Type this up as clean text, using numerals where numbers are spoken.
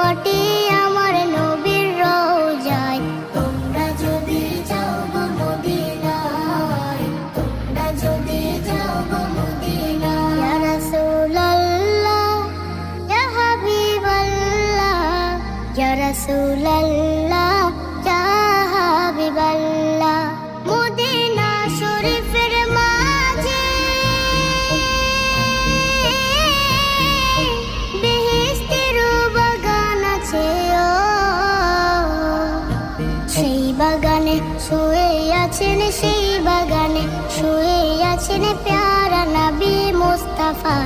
মাটি আমার নবীর রওজায়। তোমরা যদি যাও গো মদিনায়, তোমরা যদি যাও গো মদিনায়। ইয়া রাসূলুল্লাহ ইয়া হাবিবাল্লাহ, ইয়া রাসূলুল্লাহ ইয়া হাবিবাল্লাহ। মদিনা শরীফের মাঝে বেহেশতের বাগান আছে, সেই বাগানে শুয়ে আছেন, সেই বাগানে শুয়ে আছেন প্যারা নবী মুস্তাফা।